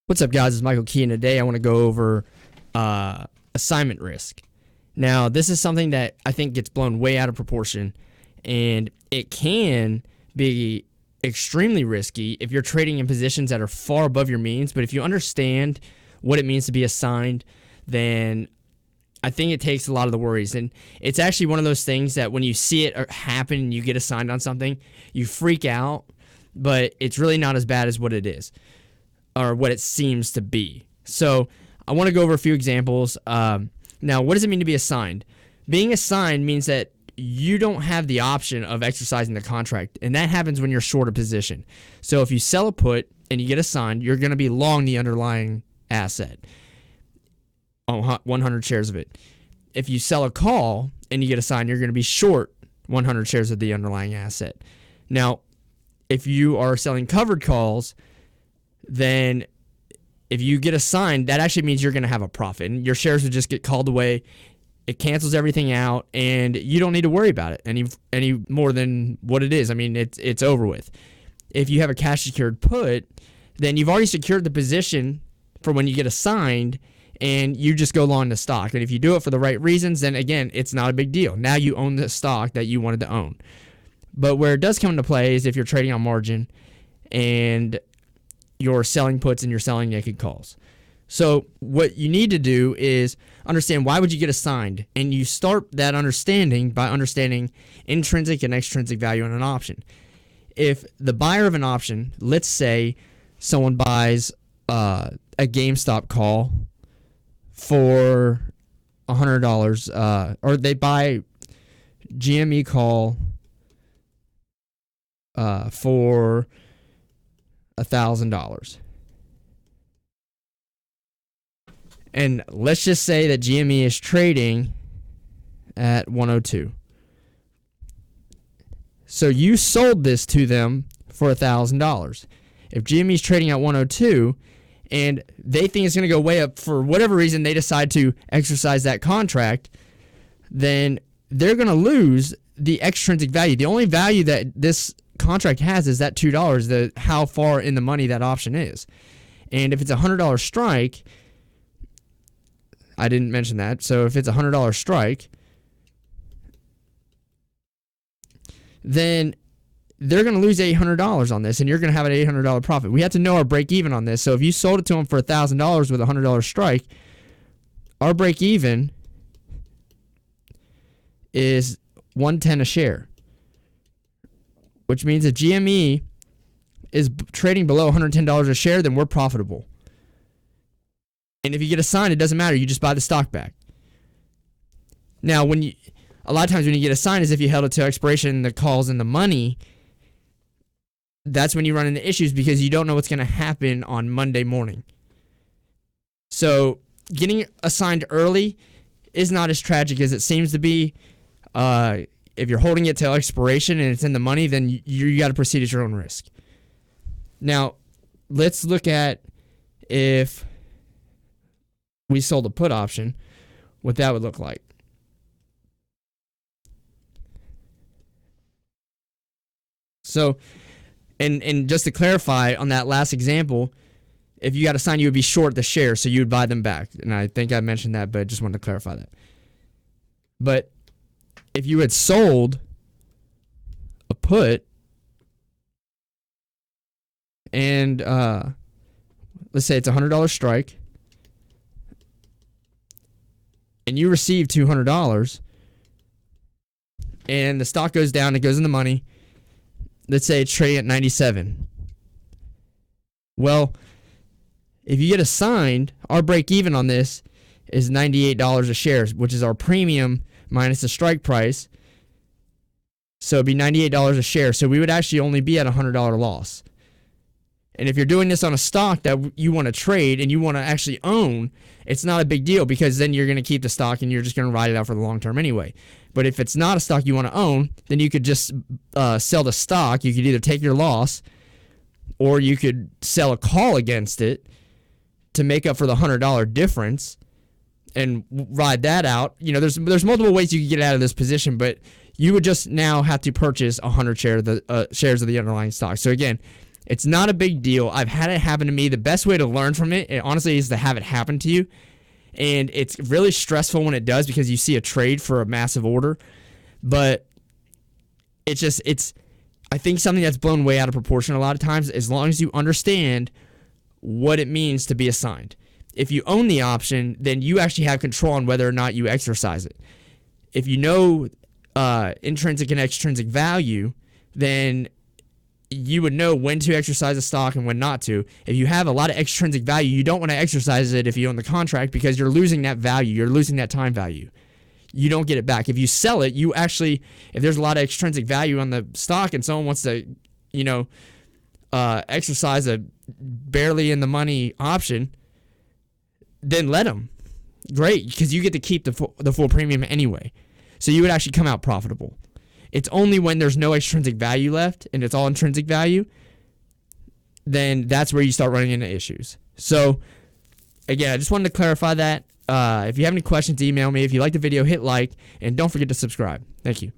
What's up, guys? It's Michael Key, and today I want to go over assignment risk. Now, this is something that I think gets blown way out of proportion, and it can be extremely risky if you're trading in positions that are far above your means. But if you understand what it means to be assigned, then I think it takes a lot of the worries. And it's actually one of those things that when you see it happen and you get assigned on something, you freak out, but it's really not as bad as what it is, or what it seems to be. So I want to go over a few examples. Now, what does it mean to be assigned? Being assigned means that you don't have the option of exercising the contract, and that happens when you're short a position. So if you sell a put and you get assigned, you're going to be long the underlying asset, 100 shares of it. If you sell a call and you get assigned, you're going to be short 100 shares of the underlying asset. Now, if you are selling covered calls, then if you get assigned, that actually means you're going to have a profit, and your shares would just get called away. It cancels everything out, and you don't need to worry about it any more than what it is. I mean, it's over with. If you have a cash secured put, then you've already secured the position for when you get assigned, and you just go long the stock. And if you do it for the right reasons, then again, it's not a big deal. Now you own the stock that you wanted to own. But where it does come into play is if you're trading on margin and you're selling puts and you're selling naked calls. So what you need to do is understand, why would you get assigned? And you start that understanding by understanding intrinsic and extrinsic value in an option. If the buyer of an option, let's say someone buys a GameStop call for $100, or they buy GME call for $1,000. And let's just say that GME is trading at 102. So you sold this to them for $1,000. If GME is trading at 102 and they think it's going to go way up, for whatever reason they decide to exercise that contract, then they're going to lose the extrinsic value. The only value that this contract has is that $2, how far in the money that option is. And if it's a $100 strike, I didn't mention that. So if it's a $100 strike, then they're going to lose $800 on this, and you're going to have an $800 profit. We have to know our break even on this. So if you sold it to them for $1,000 with a $100 strike, our break even is $110 a share, which means if GME is trading below $110 a share, then we're profitable. And if you get assigned, it doesn't matter. You just buy the stock back. Now, a lot of times when you get assigned is if you held it to expiration, the call's in the money. That's when you run into issues because you don't know what's going to happen on Monday morning. So getting assigned early is not as tragic as it seems to be. If you're holding it till expiration and it's in the money, then you got to proceed at your own risk. Now, let's look at if we sold a put option, what that would look like. So, and just to clarify on that last example, if you got assigned, you would be short the share, so you would buy them back. And I think I mentioned that, but I just wanted to clarify that. But if you had sold a put and let's say it's a $100 strike and you receive $200 and the stock goes down, it goes in the money, let's say it's trading at 97. Well, if you get assigned, our break even on this is $98 a share, which is our premium minus the strike price. So it'd be $98 a share. So we would actually only be at a $100 loss. And if you're doing this on a stock that you want to trade and you want to actually own, it's not a big deal because then you're going to keep the stock and you're just going to ride it out for the long term anyway. But if it's not a stock you want to own, then you could just sell the stock. You could either take your loss or you could sell a call against it to make up for the $100 difference and ride that out. You know, there's multiple ways you can get out of this position, but you would just now have to purchase 100 shares of the underlying stock. So again, It's not a big deal. I've had it happen to me. The best way to learn from it, honestly, is to have it happen to you. And it's really stressful when it does because you see a trade for a massive order. But it's I think something that's blown way out of proportion a lot of times, as long as you understand what it means to be assigned. If you own the option, then you actually have control on whether or not you exercise it. If you know intrinsic and extrinsic value, then you would know when to exercise a stock and when not to. If you have a lot of extrinsic value, you don't want to exercise it if you own the contract because you're losing that value. You're losing that time value. You don't get it back. If you sell it, you actually, if there's a lot of extrinsic value on the stock and someone wants to, exercise a barely in the money option, then let them. Great, because you get to keep the full premium anyway. So you would actually come out profitable. It's only when there's no extrinsic value left and it's all intrinsic value, then that's where you start running into issues. So, again, I just wanted to clarify that. If you have any questions, email me. If you like the video, hit like, and don't forget to subscribe. Thank you.